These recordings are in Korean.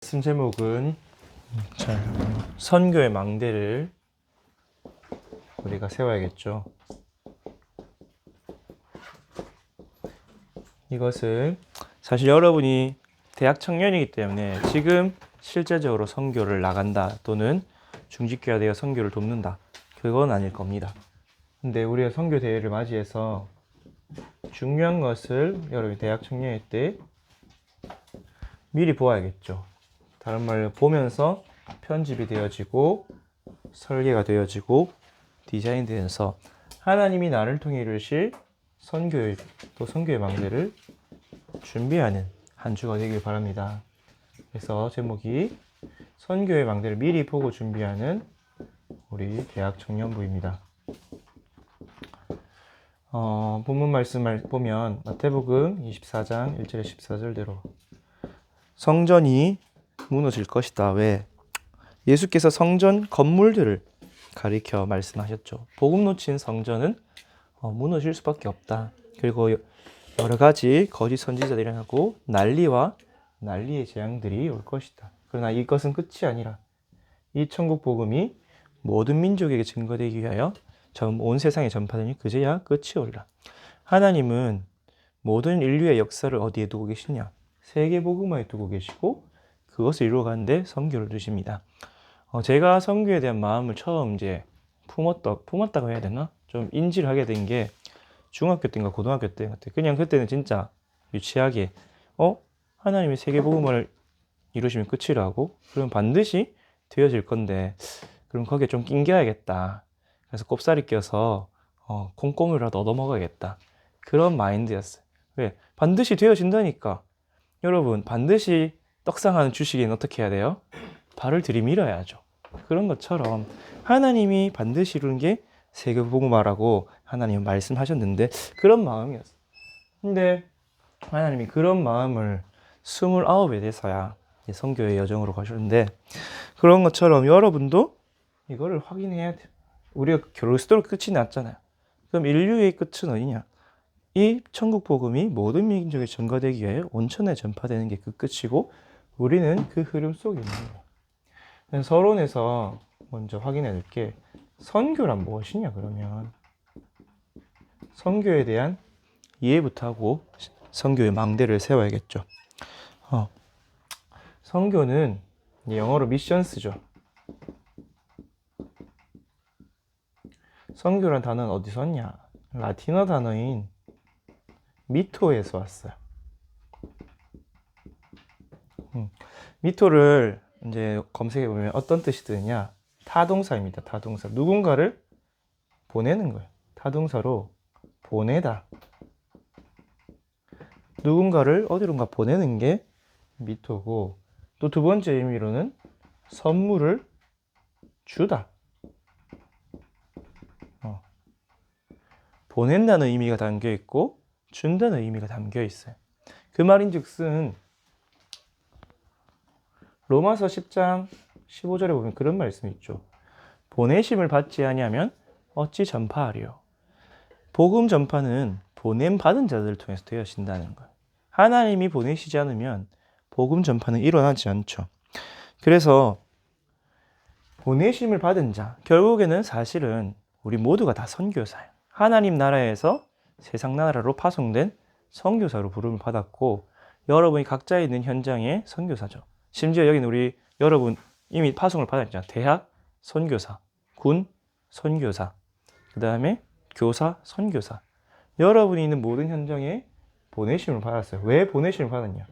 말씀 제목은 선교의 망대를 우리가 세워야겠죠. 이것을 사실 여러분이 대학 청년이기 때문에 지금 실제적으로 선교를 나간다 또는 중직교가 되어 선교를 돕는다, 그건 아닐 겁니다. 근데 우리가 선교 대회를 맞이해서 중요한 것을 여러분이 대학 청년일 때 미리 보아야겠죠. 다른 말로 보면서 편집이 되어지고 설계가 되어지고 디자인되어서 하나님이 나를 통해 이루실 선교의 또 선교의 망대를 준비하는 한 주가 되길 바랍니다. 그래서 제목이 선교의 망대를 미리 보고 준비하는 우리 대학 청년부입니다. 본문 말씀을 보면 마태복음 24장 1절에 14절대로 성전이 무너질 것이다. 왜? 예수께서 성전 건물들을 가리켜 말씀하셨죠. 복음 놓친 성전은 무너질 수밖에 없다. 그리고 여러 가지 거짓 선지자들이 하고 난리의 재앙들이 올 것이다. 그러나 이것은 끝이 아니라 이 천국 복음이 모든 민족에게 증거되기 위하여 온 세상에 전파되니 그제야 끝이 오리라. 하나님은 모든 인류의 역사를 어디에 두고 계시냐? 세계 복음화에 두고 계시고 그것을 이루어가는데 선교를 두십니다. 제가 선교에 대한 마음을 처음 이제 품었다고 해야 되나? 좀 인지를 하게 된 게 중학교 때인가 고등학교 때 같아요. 그냥 그때는 진짜 유치하게 하나님이 세계 복음을 이루시면 끝이라고? 그럼 반드시 되어질 건데 그럼 거기에 좀 낑겨야겠다. 그래서 꼽사리 껴서 콩고물이라도 얻어먹어야겠다. 그런 마인드였어요. 왜? 반드시 되어진다니까. 여러분, 반드시 떡상하는 주식에는 어떻게 해야 돼요? 발을 들이밀어야죠. 그런 것처럼 하나님이 반드시 이루는 게 세계복음화라고 하나님은 말씀하셨는데 그런 마음이었어요. 근데 하나님이 그런 마음을 29에 돼서야 선교의 여정으로 가셨는데 그런 것처럼 여러분도 이거를 확인해야 돼요. 우리가 그리스도로 끝이 났잖아요. 그럼 인류의 끝은 어디냐? 이 천국 복음이 모든 민족에 전가되기 위해 온천에 전파되는 게 그 끝이고 우리는 그 흐름 속에 있는 거예요. 서론에서 먼저 확인해 줄 게 선교란 무엇이냐 그러면 선교에 대한 이해부터 하고 선교의 망대를 세워야겠죠. 선교는 영어로 미션스죠. 선교란 단어는 어디서 왔냐? 라틴어 단어인 미토에서 왔어요. 미토를 이제 검색해 보면 어떤 뜻이 드느냐? 타동사입니다. 타동사. 누군가를 보내는 거예요. 타동사로 보내다. 누군가를 어디론가 보내는 게 미토고, 또 두 번째 의미로는 선물을 주다. 보낸다는 의미가 담겨 있고 준다는 의미가 담겨 있어요. 그 말인즉슨 로마서 10장 15절에 보면 그런 말씀이 있죠. 보내심을 받지 아니하면 어찌 전파하리요. 복음 전파는 보냄 받은 자들을 통해서 되어진다는 거예요. 하나님이 보내시지 않으면 복음 전파는 일어나지 않죠. 그래서 보내심을 받은 자, 결국에는 사실은 우리 모두가 다 선교사예요. 하나님 나라에서 세상 나라로 파송된 선교사로 부름을 받았고 여러분이 각자 있는 현장의 선교사죠. 심지어 여기는 여러분 이미 파송을 받았잖아요. 대학 선교사, 군 선교사, 그 다음에 교사 선교사. 여러분이 있는 모든 현장에 보내심을 받았어요. 왜 보내심을 받았냐?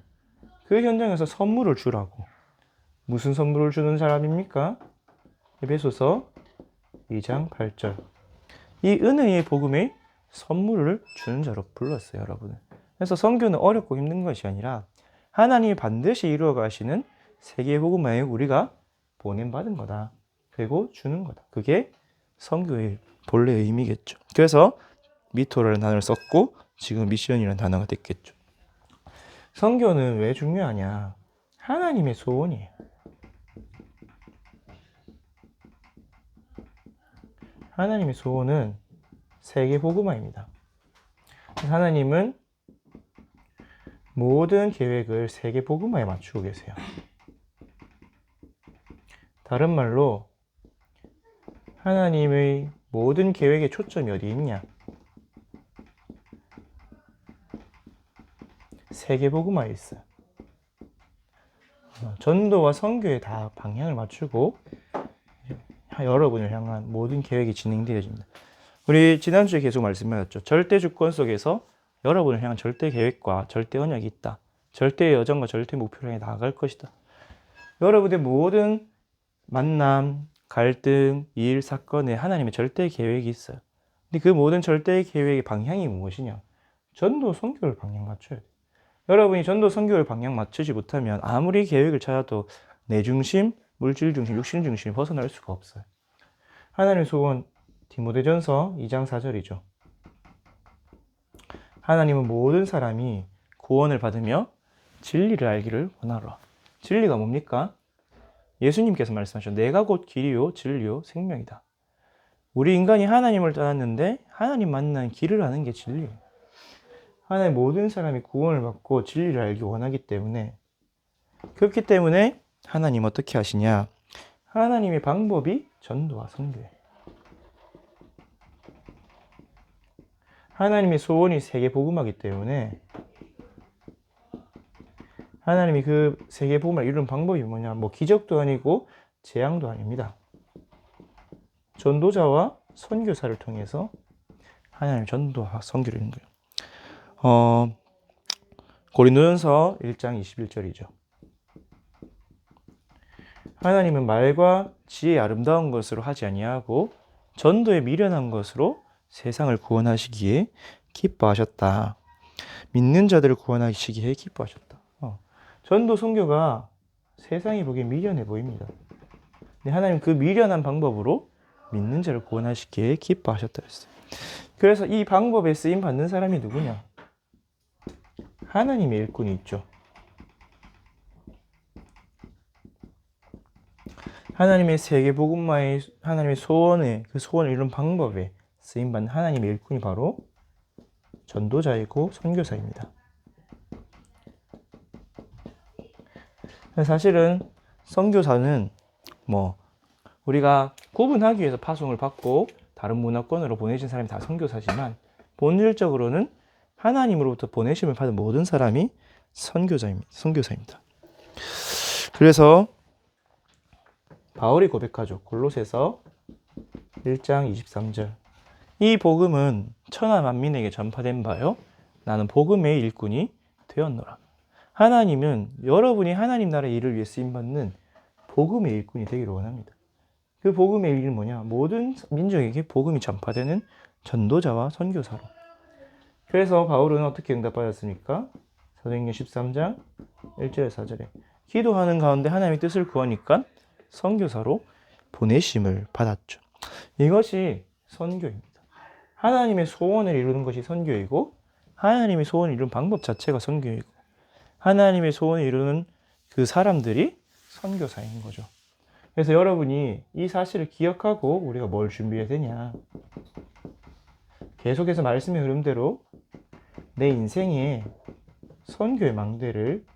그 현장에서 선물을 주라고. 무슨 선물을 주는 사람입니까? 에베소서 2장 8절. 이 은혜의 복음에 선물을 주는 자로 불렀어요, 여러분을. 그래서 선교는 어렵고 힘든 것이 아니라 하나님이 반드시 이루어 가시는 세계 복음화에 우리가 보냄받은 거다. 그리고 주는 거다. 그게 선교의 본래 의미겠죠. 그래서 미토라는 단어를 썼고 지금 미션이라는 단어가 됐겠죠. 선교는 왜 중요하냐? 하나님의 소원이에요. 하나님의 소원은 세계 복음화입니다. 하나님은 모든 계획을 세계 복음화에 맞추고 계세요. 다른 말로 하나님의 모든 계획의 초점이 어디 있냐? 세계복음화에 있어요. 전도와 선교에 다 방향을 맞추고 여러분을 향한 모든 계획이 진행되어집니다. 우리 지난주에 계속 말씀하셨죠. 절대 주권 속에서 여러분을 향한 절대 계획과 절대 언약이 있다. 절대 여정과 절대 목표를 향해 나아갈 것이다. 여러분의 모든 만남, 갈등, 일, 사건에 하나님의 절대 계획이 있어요. 근데 그 모든 절대 계획의 방향이 무엇이냐? 전도 선교를 방향 맞춰야 돼요. 여러분이 전도 선교를 방향 맞추지 못하면 아무리 계획을 찾아도 내 중심, 물질 중심, 육신 중심이 벗어날 수가 없어요. 하나님의 소원 디모데전서 2장 4절이죠. 하나님은 모든 사람이 구원을 받으며 진리를 알기를 원하노라. 진리가 뭡니까? 예수님께서 말씀하셨죠. 내가 곧 길이요 진리요 생명이다. 우리 인간이 하나님을 떠났는데 하나님 만나는 길을 아는 게 진리예요. 하나님 모든 사람이 구원을 받고 진리를 알기 원하기 때문에, 그렇기 때문에 하나님 어떻게 하시냐? 하나님의 방법이 전도와 선교예요. 하나님의 소원이 세계복음화이기 때문에 하나님이 그 세계복음을 이루는 방법이 뭐냐? 뭐 기적도 아니고 재앙도 아닙니다. 전도자와 선교사를 통해서 하나님의 전도와 선교를 이루는 거예요. 고린도전서 1장 21절이죠. 하나님은 말과 지혜의 아름다운 것으로 하지 아니하고 전도에 미련한 것으로 세상을 구원하시기에 기뻐하셨다. 믿는 자들을 구원하시기에 기뻐하셨다. 전도 선교가 세상이 보기에 미련해 보입니다. 근데 하나님 그 미련한 방법으로 믿는 자를 구원하시기에 기뻐하셨다 했어요. 그래서 이 방법에 쓰임 받는 사람이 누구냐? 하나님의 일꾼이 있죠. 하나님의 세계복음화의 하나님의 소원에, 그 소원을 이룬 방법에 쓰임받는 하나님의 일꾼이 바로 전도자이고 선교사입니다. 사실은 선교사는 우리가 구분하기 위해서 파송을 받고 다른 문화권으로 보내진 사람이 다 선교사지만 본질적으로는 하나님으로부터 보내심을 받은 모든 사람이 선교사입니다. 그래서 바울이 고백하죠. 골로새서 1장 23절. 이 복음은 천하 만민에게 전파된 바요. 나는 복음의 일꾼이 되었노라. 하나님은 여러분이 하나님 나라의 일을 위해 쓰임받는 복음의 일꾼이 되기를 원합니다. 그 복음의 일은 뭐냐? 모든 민족에게 복음이 전파되는 전도자와 선교사로. 그래서 바울은 어떻게 응답받았습니까? 사도행전 13장 1절에 4절에 기도하는 가운데 하나님의 뜻을 구하니까 선교사로 보내심을 받았죠. 이것이 선교입니다. 하나님의 소원을 이루는 것이 선교이고 하나님의 소원을 이루는 방법 자체가 선교이고 하나님의 소원을 이루는 그 사람들이 선교사인 거죠. 그래서 여러분이 이 사실을 기억하고 우리가 뭘 준비해야 되냐? 계속해서 말씀의 흐름대로 내 인생에 선교의 망대를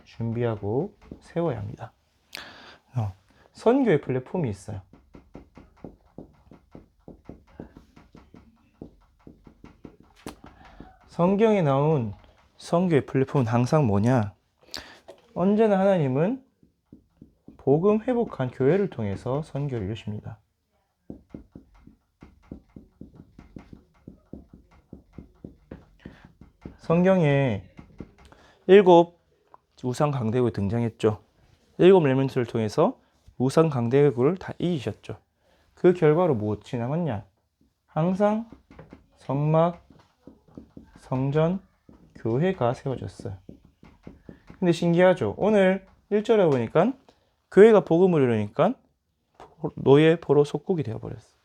준비하고 세워야 합니다. 선교의 플랫폼이 있어요. 성경에 나온 선교의 플랫폼은 항상 뭐냐? 언제나 하나님은 복음 회복한 교회를 통해서 선교를 이루십니다. 성경에 7 우상 강대국이 등장했죠. 7 렘넌트를 통해서 우상 강대국을 다 이기셨죠. 그 결과로 무엇이 남았냐? 항상 성막, 성전, 교회가 세워졌어요. 근데 신기하죠. 오늘 1절에 보니까 교회가 복음을 이루니까 노예 포로 속국이 되어버렸어.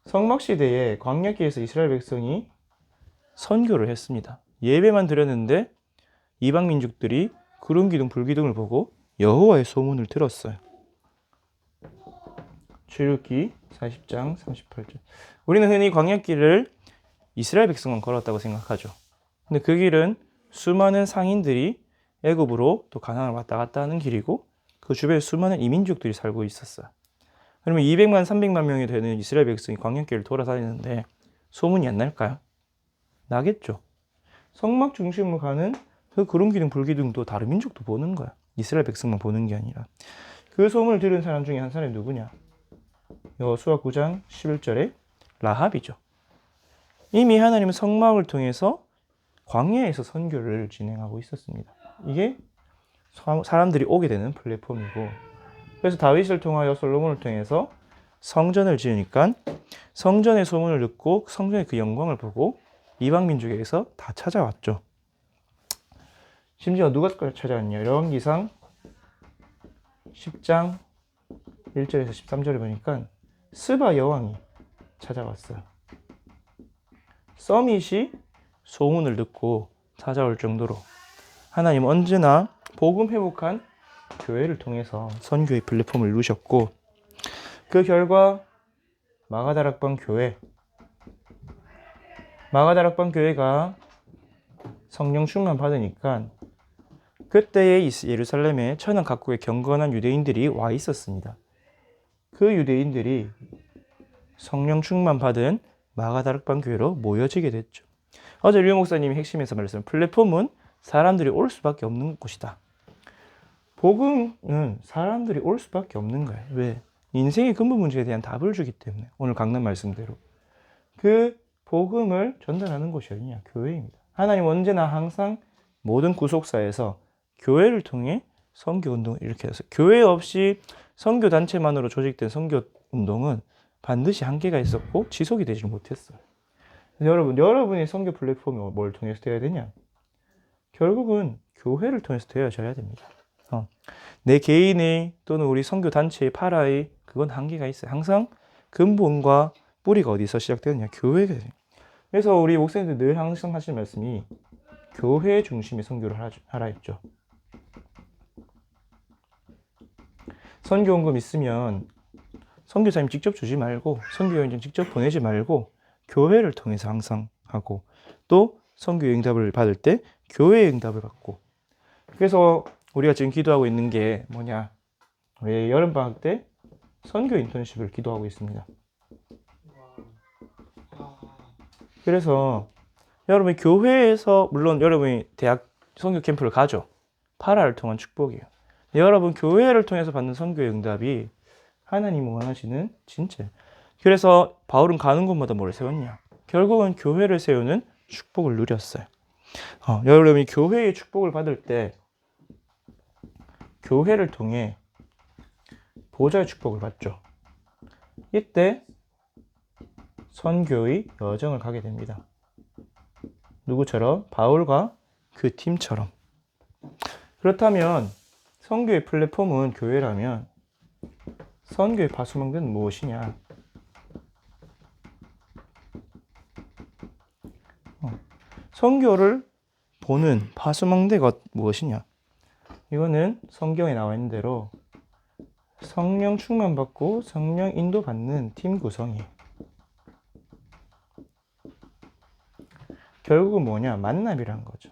성막시대에 광야길에서 이스라엘 백성이 선교를 했습니다. 예배만 드렸는데 이방 민족들이 구름 기둥 불기둥을 보고 여호와의 소문을 들었어요. 출애굽기 40장 38절. 우리는 흔히 광야길을 이스라엘 백성만 걸었다고 생각하죠. 근데 그 길은 수많은 상인들이 애굽으로 또 가나안을 왔다 갔다 하는 길이고 그 그 주변에 수많은 이민족들이 살고 있었어요. 그러면 200만, 300만 명이 되는 이스라엘 백성이 광야길을 돌아다니는데 소문이 안 날까요? 나겠죠. 성막 중심으로 가는 그 구름기둥, 불기둥도 다른 민족도 보는 거야. 이스라엘 백성만 보는 게 아니라. 그 소문을 들은 사람 중에 한 사람이 누구냐? 여호수아 9장 11절에 라합이죠. 이미 하나님은 성막을 통해서 광야에서 선교를 진행하고 있었습니다. 이게 사람들이 오게 되는 플랫폼이고, 그래서 다윗을 통하여 솔로몬을 통해서 성전을 지으니까 성전의 소문을 듣고 성전의 그 영광을 보고 이방 민족에게서 다 찾아왔죠. 심지어 누가 찾아왔냐? 열왕기상 10장 1절에서 13절에 보니까 스바 여왕이 찾아왔어요. 서밋이 소문을 듣고 찾아올 정도로 하나님 언제나 복음 회복한 교회를 통해서 선교의 플랫폼을 이루셨고, 그 결과 마가다락방 교회가 성령 충만 받으니까 그때의 예루살렘에 천한 각국의 경건한 유대인들이 와 있었습니다. 그 유대인들이 성령 충만 받은 마가다락방 교회로 모여지게 됐죠. 어제 류 목사님이 핵심에서 말씀한 플랫폼은 사람들이 올 수밖에 없는 곳이다. 복음은 사람들이 올 수밖에 없는 거예요. 왜? 인생의 근본 문제에 대한 답을 주기 때문에. 오늘 강단 말씀대로 그 복음을 전달하는 곳이 어디냐? 교회입니다. 하나님 언제나 항상 모든 구속사에서 교회를 통해 선교 운동을 일으켜서, 교회 없이 선교 단체만으로 조직된 선교 운동은 반드시 한계가 있었고 지속이 되지 못했어요. 여러분의 선교 플랫폼이 뭘 통해서 되어야 되냐? 결국은 교회를 통해서 되어져야 됩니다. 내 개인의 또는 우리 선교 단체의 파라의 그건 한계가 있어요. 항상 근본과 뿌리가 어디서 시작되느냐? 교회가 돼요. 그래서 우리 목사님들 늘 항상 하시는 말씀이 교회 중심의 선교를 하라 했죠. 선교원금 있으면 선교사님 직접 주지 말고, 선교여행 직접 보내지 말고 교회를 통해서 항상 하고, 또 선교의 응답을 받을 때 교회의 응답을 받고. 그래서 우리가 지금 기도하고 있는 게 뭐냐? 우리 여름방학 때 선교 인턴십을 기도하고 있습니다. 그래서 여러분이 교회에서, 물론 여러분이 대학 선교 캠프를 가죠. 파라를 통한 축복이에요. 여러분 교회를 통해서 받는 선교의 응답이 하나님이 원하시는 진짜. 그래서 바울은 가는 곳마다 뭘 세웠냐? 결국은 교회를 세우는 축복을 누렸어요. 여러분이 교회의 축복을 받을 때 교회를 통해 보좌의 축복을 받죠. 이때 선교의 여정을 가게 됩니다. 누구처럼? 바울과 그 팀처럼. 그렇다면 선교의 플랫폼은 교회라면 선교의 파수망대는 무엇이냐? 선교를 보는 파수망대가 무엇이냐? 이거는 성경에 나와 있는 대로 성령 충만받고 성령 인도받는 팀 구성이에요. 결국은 뭐냐? 만남이라는 거죠.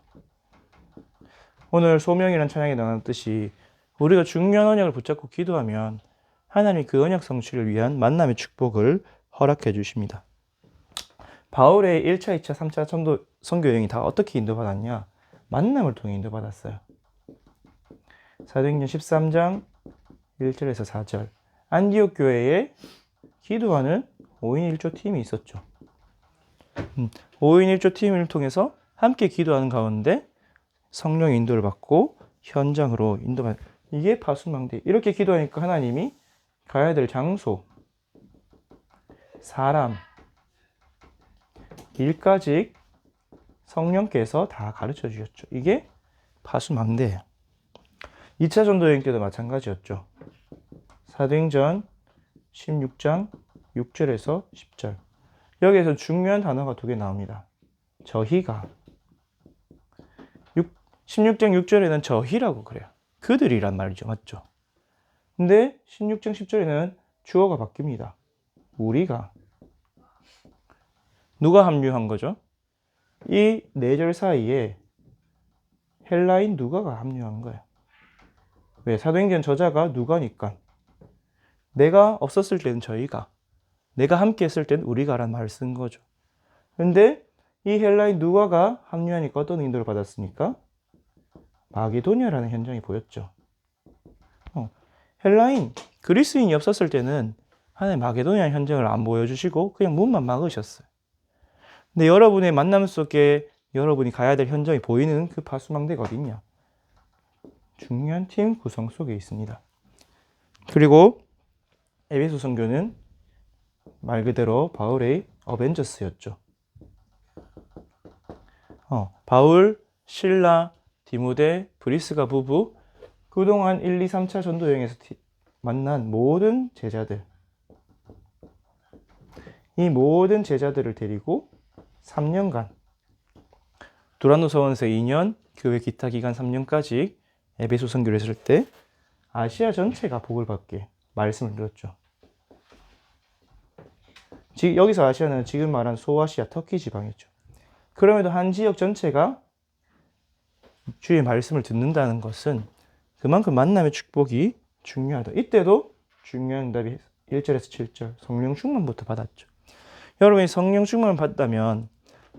오늘 소명이라는 찬양에 나눴듯이 우리가 중요한 언약을 붙잡고 기도하면 하나님이 그 언약 성취를 위한 만남의 축복을 허락해 주십니다. 바울의 1차, 2차, 3차 선교 여행이 다 어떻게 인도받았냐? 만남을 통해 인도받았어요. 사도행전 13장 1절에서 4절, 안디옥 교회에 기도하는 5인 1조 팀이 있었죠. 5인 1조 팀을 통해서 함께 기도하는 가운데 성령의 인도를 받고 현장으로 인도받는, 이게 파수망대. 이렇게 기도하니까 하나님이 가야 될 장소, 사람, 일까지 성령께서 다 가르쳐 주셨죠. 이게 파수망대예요. 2차 전도 여행 때도 마찬가지였죠. 사도행전 16장 6절에서 10절. 여기에서 중요한 단어가 두 개 나옵니다. 저희가. 16장 6절에는 저희라고 그래요. 그들이란 말이죠. 맞죠? 근데 16장 10절에는 주어가 바뀝니다. 우리가. 누가 합류한 거죠? 이 4절 사이에 헬라인 누가가 합류한 거예요. 왜? 사도행전 저자가 누가니까. 내가 없었을 때는 저희가, 내가 함께 했을 때는 우리가라는 말을 쓴 거죠. 근데 이 헬라인 누가가 합류하니까 어떤 인도를 받았습니까? 마게도니아라는 현장이 보였죠. 헬라인, 그리스인이 없었을 때는 하나님 마게도니아 현장을 안 보여주시고 그냥 문만 막으셨어요. 근데 여러분의 만남 속에 여러분이 가야 될 현장이 보이는 그 파수망대가 어딨냐? 중요한 팀 구성 속에 있습니다. 그리고 에베소 선교는 말 그대로 바울의 어벤져스였죠. 바울, 실라, 디모데, 브리스가 부부, 그동안 1, 2, 3차 전도 여행에서 만난 모든 제자들, 이 모든 제자들을 데리고 3년간, 두란노 서원서 2년, 교회 기타 기간 3년까지 에베소 선교를 했을 때 아시아 전체가 복을 받게 말씀을 드렸죠. 여기서 아시아는 지금 말한 소아시아, 터키 지방이죠. 그럼에도 한 지역 전체가 주의 말씀을 듣는다는 것은 그만큼 만남의 축복이 중요하다. 이때도 중요한 답이 1절에서 7절 성령 충만부터 받았죠. 여러분이 성령 충만을 받다면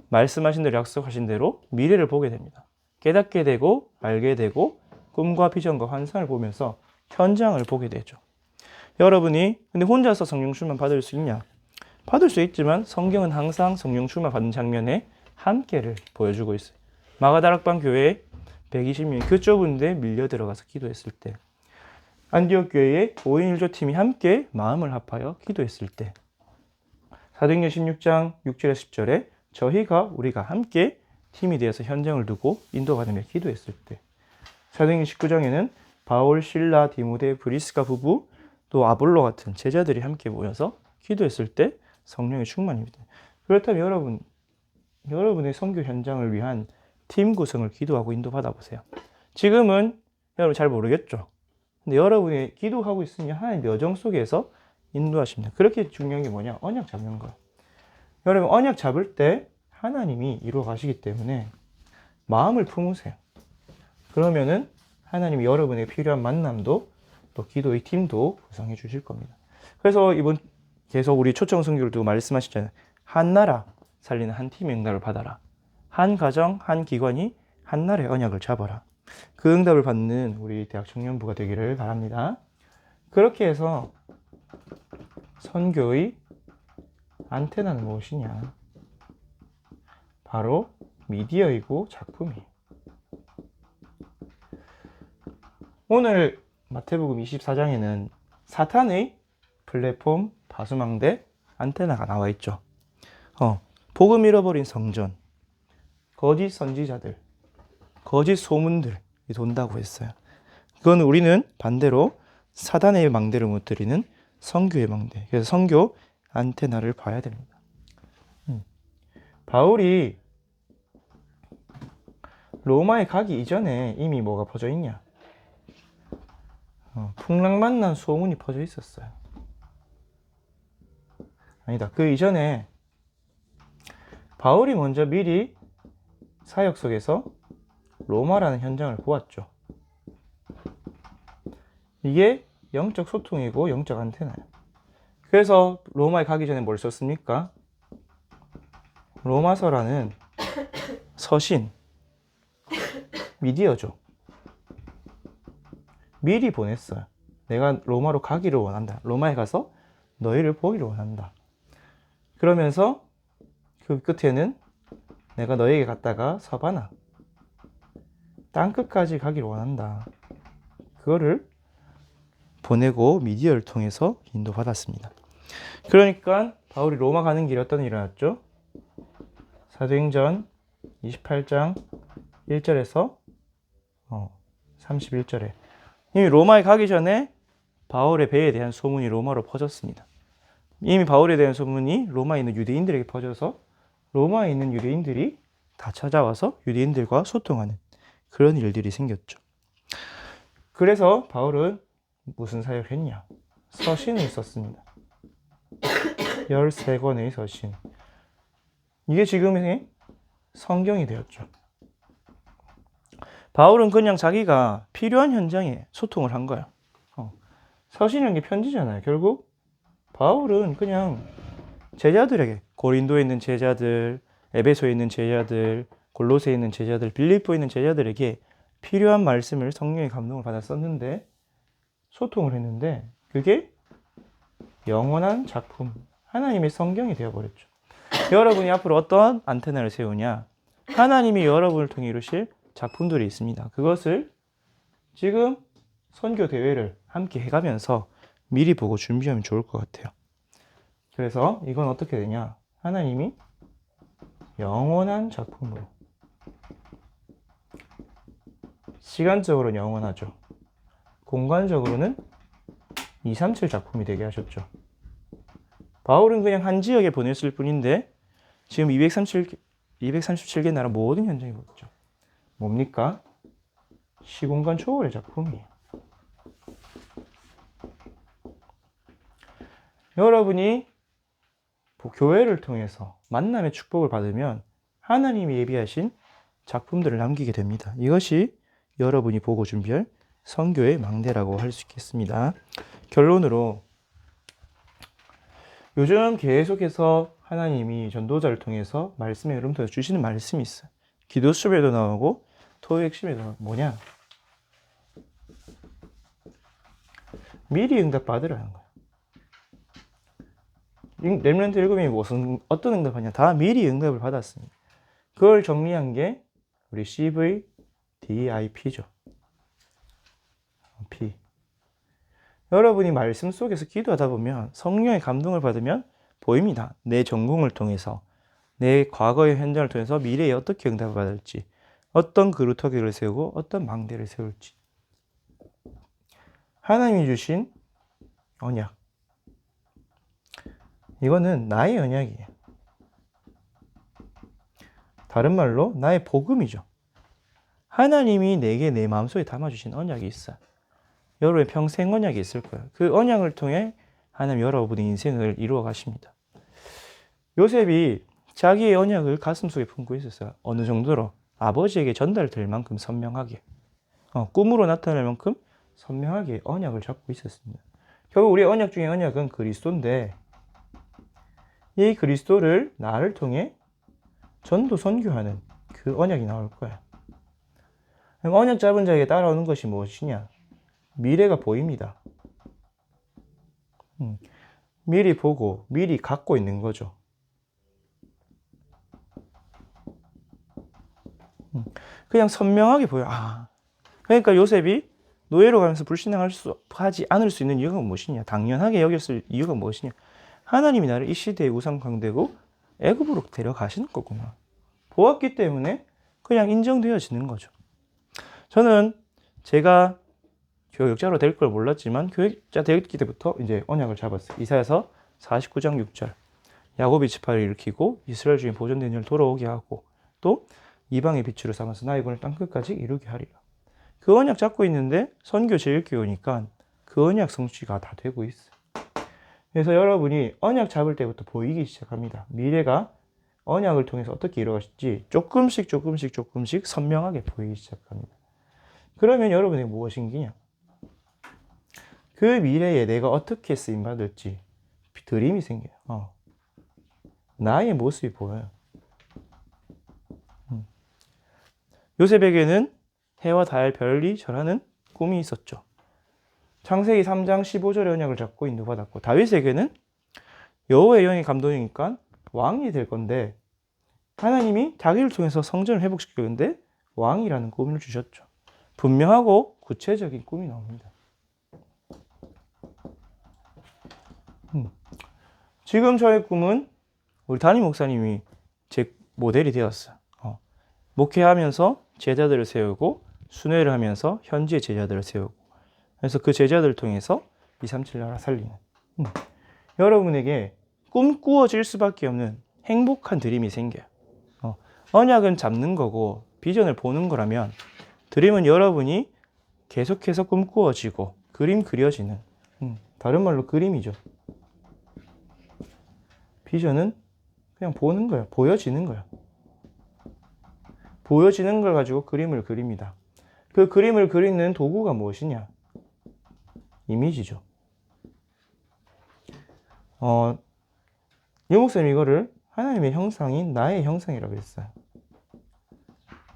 말씀하신 대로 약속하신 대로 미래를 보게 됩니다. 깨닫게 되고 알게 되고 꿈과 비전과 환상을 보면서 현장을 보게 되죠. 여러분이 근데 혼자서 성령 충만 받을 수 있냐? 받을 수 있지만 성경은 항상 성령 충만 받는 장면에 함께를 보여주고 있어요. 마가다락방 교회에 120명이 그 좁은 데 밀려 들어가서 기도했을 때, 안디옥 교회의 5인 1조 팀이 함께 마음을 합하여 기도했을 때, 사도행전 16장 6절에서 10절에 저희가 우리가 함께 팀이 되어서 현장을 두고 인도받으며 기도했을 때, 사도행전 19장에는 바울, 실라, 디모데, 브리스가 부부, 또 아볼로 같은 제자들이 함께 모여서 기도했을 때 성령의 충만입니다. 그렇다면 여러분의 선교 현장을 위한 팀 구성을 기도하고 인도받아 보세요. 지금은 여러분 잘 모르겠죠. 근데 여러분이 기도하고 있으면 하나님의 여정 속에서 인도하십니다. 그렇게 중요한 게 뭐냐? 언약 잡는 거예요. 여러분 언약 잡을 때 하나님이 이루어 가시기 때문에 마음을 품으세요. 그러면은 하나님이 여러분의 필요한 만남도 또 기도의 팀도 구성해 주실 겁니다. 그래서 이번 계속 우리 초청 선교를 두고 말씀하시잖아요. 한 나라 살리는 한 팀의 응답을 받아라. 한 가정, 한 기관이 한 나라의 언약을 잡아라. 그 응답을 받는 우리 대학 청년부가 되기를 바랍니다. 그렇게 해서 선교의 안테나는 무엇이냐? 바로 미디어이고 작품이에요. 오늘 마태복음 24장에는 사탄의 플랫폼, 파수망대, 안테나가 나와 있죠. 복음 잃어버린 성전, 거짓 선지자들, 거짓 소문들이 돈다고 했어요. 그건 우리는 반대로 사단의 망대를 무너뜨리는 선교의 망대. 그래서 선교 안테나를 봐야 됩니다. 바울이 로마에 가기 이전에 이미 뭐가 퍼져 있냐? 풍랑만난 소문이 퍼져 있었어요. 아니다. 그 이전에 바울이 먼저 미리 사역 속에서 로마라는 현장을 보았죠. 이게 영적 소통이고 영적 안테나예요. 그래서 로마에 가기 전에 뭘 썼습니까? 로마서라는 서신, 미디어죠. 미리 보냈어요. 내가 로마로 가기를 원한다. 로마에 가서 너희를 보기를 원한다. 그러면서 그 끝에는 내가 너에게 갔다가 서바나 땅끝까지 가기를 원한다. 그거를 보내고 미디어를 통해서 인도받았습니다. 그러니까 바울이 로마 가는 길에 어떤 일이 일어났죠? 사도행전 28장 1절에서 31절에 이미 로마에 가기 전에 바울의 배에 대한 소문이 로마로 퍼졌습니다. 이미 바울에 대한 소문이 로마에 있는 유대인들에게 퍼져서 로마에 있는 유대인들이 다 찾아와서 유대인들과 소통하는 그런 일들이 생겼죠. 그래서 바울은 무슨 사역을 했냐? 서신을 썼습니다. 13권의 서신. 이게 지금의 성경이 되었죠. 바울은 그냥 자기가 필요한 현장에 소통을 한 거야. 서신이라는 게 편지잖아요. 결국 바울은 그냥 제자들에게, 고린도에 있는 제자들, 에베소에 있는 제자들, 골로새에 있는 제자들, 빌립보에 있는 제자들에게 필요한 말씀을 성령의 감동을 받아 썼는데, 소통을 했는데, 그게 영원한 작품, 하나님의 성경이 되어버렸죠. 여러분이 앞으로 어떠한 안테나를 세우냐? 하나님이 여러분을 통해 이루실 작품들이 있습니다. 그것을 지금 선교 대회를 함께 해가면서 미리 보고 준비하면 좋을 것 같아요. 그래서 이건 어떻게 되냐? 하나님이 영원한 작품으로, 시간적으로는 영원하죠. 공간적으로는 237 작품이 되게 하셨죠. 바울은 그냥 한 지역에 보냈을 뿐인데 지금 237개 나라 모든 현장에 보냈죠. 뭡니까? 시공간 초월의 작품이에요. 여러분이 교회를 통해서 만남의 축복을 받으면 하나님이 예비하신 작품들을 남기게 됩니다. 이것이 여러분이 보고 준비할 선교의 망대라고 할 수 있겠습니다. 결론으로 요즘 계속해서 하나님이 전도자를 통해서 말씀의 흐름 통해서 주시는 말씀이 있어요. 기도 수업에도 나오고 토요 핵심에도 나오고 뭐냐? 미리 응답 받으라는 거예요. 렘넌트 7명이 무슨 어떤 응답하냐? 다 미리 응답을 받았습니다. 그걸 정리한 게 우리 CVDIP죠. P. 여러분이 말씀 속에서 기도하다 보면 성령의 감동을 받으면 보입니다. 내 전공을 통해서, 내 과거의 현장을 통해서 미래에 어떻게 응답을 받을지, 어떤 그루터기를 세우고 어떤 망대를 세울지. 하나님이 주신 언약, 이거는 나의 언약이에요. 다른 말로 나의 복음이죠. 하나님이 내게 내 마음속에 담아주신 언약이 있어요. 여러분의 평생 언약이 있을 거예요. 그 언약을 통해 하나님 여러분의 인생을 이루어 가십니다. 요셉이 자기의 언약을 가슴속에 품고 있었어요. 어느 정도로? 아버지에게 전달될 만큼 선명하게, 꿈으로 나타날 만큼 선명하게 언약을 잡고 있었습니다. 결국 우리의 언약 중에 언약은 그리스도인데, 이 그리스도를 나를 통해 전도 선교하는 그 언약이 나올 거야. 언약 잡은 자에게 따라오는 것이 무엇이냐? 미래가 보입니다. 미리 보고 미리 갖고 있는 거죠. 그냥 선명하게 보여. 그러니까 요셉이 노예로 가면서 불신앙하지 않을 수 있는 이유가 무엇이냐? 당연하게 여겼을 이유가 무엇이냐? 하나님이 나를 이 시대의 우상 강대고 애굽으로 데려가시는 거구나. 보았기 때문에 그냥 인정되어지는 거죠. 저는 제가 교육자로 될 걸 몰랐지만 교육자 되기 때부터 이제 언약을 잡았어요. 이사야서 49장 6절. 야곱이 지파를 일으키고 이스라엘 중에 보존된 일 돌아오게 하고 또 이방의 빛으로 삼아서 나의 권을 땅끝까지 이루게 하리라. 그 언약 잡고 있는데 선교 제1교회 오니까 그 언약 성취가 다 되고 있어요. 그래서 여러분이 언약 잡을 때부터 보이기 시작합니다. 미래가 언약을 통해서 어떻게 이루어질지 조금씩 선명하게 보이기 시작합니다. 그러면 여러분이 무엇인기냐? 그 미래에 내가 어떻게 쓰임받을지 드림이 생겨요. 나의 모습이 보여요. 요셉에게는 해와 달, 별이 절하는 꿈이 있었죠. 창세기 3장 15절의 언약을 잡고 인도받았고, 다윗에게는 여호와의 영이 감동이니까 왕이 될 건데 하나님이 자기를 통해서 성전을 회복시키는데 왕이라는 꿈을 주셨죠. 분명하고 구체적인 꿈이 나옵니다. 지금 저의 꿈은 우리 담임 목사님이 제 모델이 되었어요. 목회하면서 제자들을 세우고 순회를 하면서 현지의 제자들을 세우고, 그래서 그 제자들을 통해서 237 나라 살리는, 여러분에게 꿈꾸어질 수밖에 없는 행복한 드림이 생겨요. 언약은 잡는 거고 비전을 보는 거라면 드림은 여러분이 계속해서 꿈꾸어지고 그림 그려지는, 다른 말로 그림이죠. 비전은 그냥 보는 거예요. 보여지는 거예요. 보여지는 걸 가지고 그림을 그립니다. 그 그림을 그리는 도구가 무엇이냐? 이미지죠. 유목쌤이 이거를 하나님의 형상인 나의 형상이라고 했어요.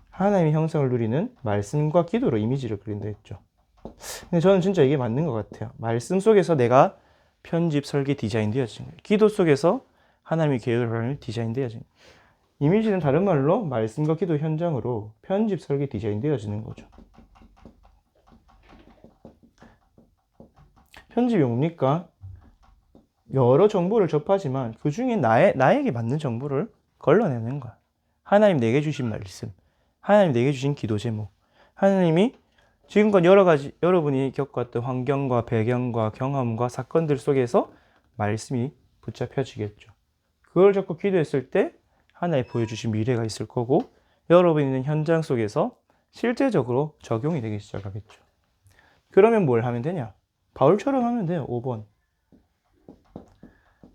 하나님의 형상을 누리는 말씀과 기도로 이미지를 그린다 했죠. 근데 저는 진짜 이게 맞는 것 같아요. 말씀 속에서 내가 편집, 설계, 디자인 되어진 거예요. 기도 속에서 하나님의 계획을 디자인 되어진 거예요. 이미지는 다른 말로 말씀과 기도 현장으로 편집, 설계, 디자인 되어지는 거죠. 편집이 뭡니까? 여러 정보를 접하지만 그 중에 나에게 맞는 정보를 걸러내는 거야. 하나님 내게 주신 말씀, 하나님 내게 주신 기도 제목, 하나님이 지금껏 여러 가지 여러분이 겪었던 환경과 배경과 경험과 사건들 속에서 말씀이 붙잡혀지겠죠. 그걸 잡고 기도했을 때 하나님 보여주신 미래가 있을 거고 여러분이 있는 현장 속에서 실제적으로 적용이 되기 시작하겠죠. 그러면 뭘 하면 되냐? 바울처럼 하면 돼요. 5번.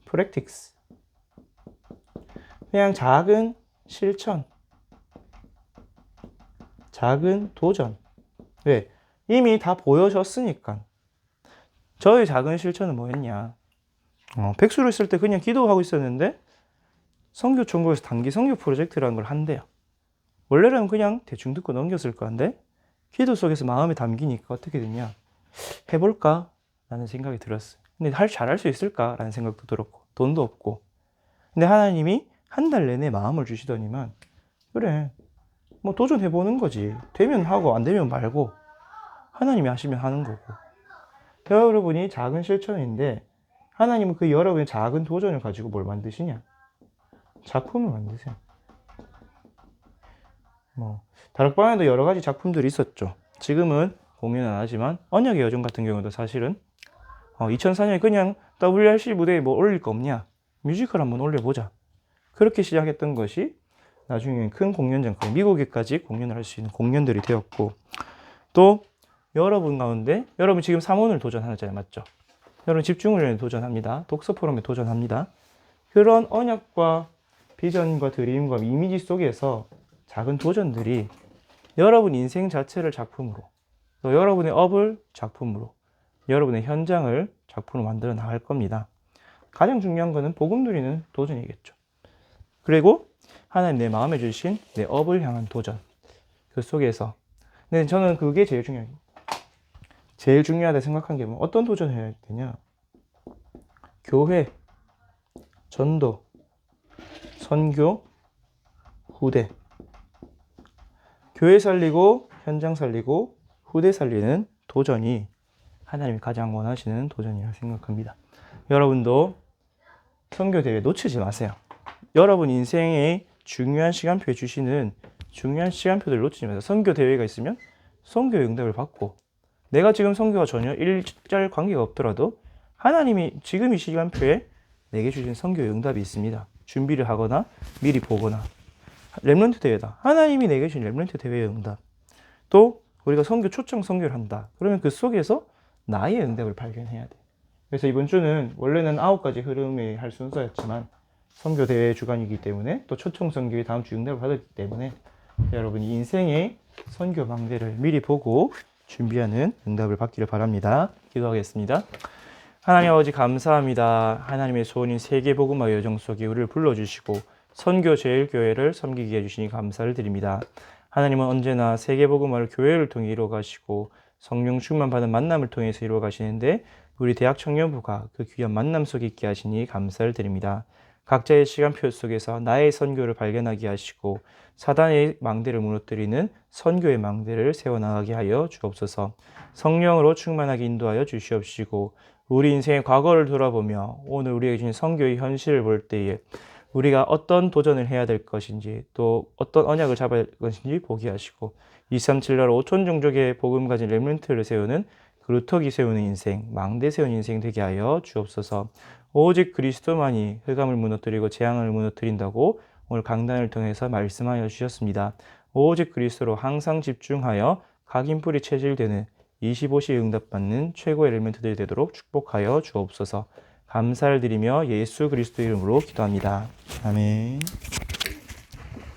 practice. 그냥 작은 실천, 작은 도전. 왜? 이미 다 보여줬으니까. 저의 작은 실천은 뭐였냐? 백수를 쓸 때 그냥 기도하고 있었는데 선교 총국에서 단기 선교 프로젝트라는 걸 한대요. 원래는 그냥 대충 듣고 넘겼을 건데 기도 속에서 마음에 담기니까 어떻게 되냐? 해볼까? 라는 생각이 들었어요. 근데 잘할 수 있을까? 라는 생각도 들었고 돈도 없고. 근데 하나님이 한 달 내내 마음을 주시더니만 그래 뭐 도전해보는 거지. 되면 하고 안 되면 말고 하나님이 하시면 하는 거고. 여러분이 작은 실천인데 하나님은 그 여러분의 작은 도전을 가지고 뭘 만드시냐? 작품을 만드세요. 다락방에도 여러 가지 작품들이 있었죠. 지금은 공연은 안 하지만 언약의 여정 같은 경우도 사실은 2004년에 그냥 WRC 무대에 뭐 올릴 거 없냐? 뮤지컬 한번 올려보자. 그렇게 시작했던 것이 나중에 큰 공연장, 미국에까지 공연을 할 수 있는 공연들이 되었고, 또 여러분 가운데 여러분 지금 3원을 도전하잖아요. 맞죠? 여러분 집중훈련에 도전합니다. 독서 포럼에 도전합니다. 그런 언약과 비전과 드림과 이미지 속에서 작은 도전들이 여러분 인생 자체를 작품으로, 또 여러분의 업을 작품으로, 여러분의 현장을 작품으로 만들어 나갈 겁니다. 가장 중요한 것은 복음 누리는 도전이겠죠. 그리고 하나님 내 마음에 주신 내 업을 향한 도전. 그 속에서. 근데 저는 그게 제일 중요해요. 제일 중요하다 생각한 게 뭐 어떤 도전을 해야 되냐? 교회, 전도, 선교, 후대. 교회 살리고 현장 살리고 후대 살리는 도전이 하나님이 가장 원하시는 도전이라고 생각합니다. 여러분도 선교대회 놓치지 마세요. 여러분 인생의 중요한 시간표에 주시는 중요한 시간표들을 놓치지 마세요. 선교대회가 있으면 선교의 응답을 받고, 내가 지금 선교와 전혀 일절 관계가 없더라도 하나님이 지금 이 시간표에 내게 주신 선교의 응답이 있습니다. 준비를 하거나 미리 보거나. 렘넌트 대회다. 하나님이 내게 주신 렘넌트 대회의 응답. 또 우리가 선교 초청 선교를 한다. 그러면 그 속에서 나의 응답을 발견해야 돼. 그래서 이번 주는 원래는 9가지 흐름이 할 순서였지만 선교 대회 주간이기 때문에 또 초청 선교의 다음 주 응답을 받았기 때문에 여러분이 인생의 선교 망대를 미리 보고 준비하는 응답을 받기를 바랍니다. 기도하겠습니다. 하나님 아버지 감사합니다. 하나님의 소원인 세계복음화 여정 속에 우리를 불러주시고 선교 제일교회를 섬기게 해주시니 감사를 드립니다. 하나님은 언제나 세계복음화를 교회를 통해 이루어가시고 성령 충만 받은 만남을 통해서 이루어가시는데 우리 대학 청년부가 그 귀한 만남 속에 있게 하시니 감사를 드립니다. 각자의 시간표 속에서 나의 선교를 발견하게 하시고 사단의 망대를 무너뜨리는 선교의 망대를 세워나가게 하여 주옵소서. 성령으로 충만하게 인도하여 주시옵시고 우리 인생의 과거를 돌아보며 오늘 우리에게 주신 선교의 현실을 볼 때에 우리가 어떤 도전을 해야 될 것인지 또 어떤 언약을 잡아야 될 것인지 보게 하시고 237나라 5천 종족의 복음 가진 렘넌트를 세우는 그루터기 세우는 인생, 망대 세우는 인생 되게 하여 주옵소서. 오직 그리스도만이 흑암을 무너뜨리고 재앙을 무너뜨린다고 오늘 강단을 통해서 말씀하여 주셨습니다. 오직 그리스도로 항상 집중하여 각인뿔이 체질되는 25시 응답받는 최고의 렘넌트들이 되도록 축복하여 주옵소서. 감사를 드리며 예수 그리스도 이름으로 기도합니다. 아멘.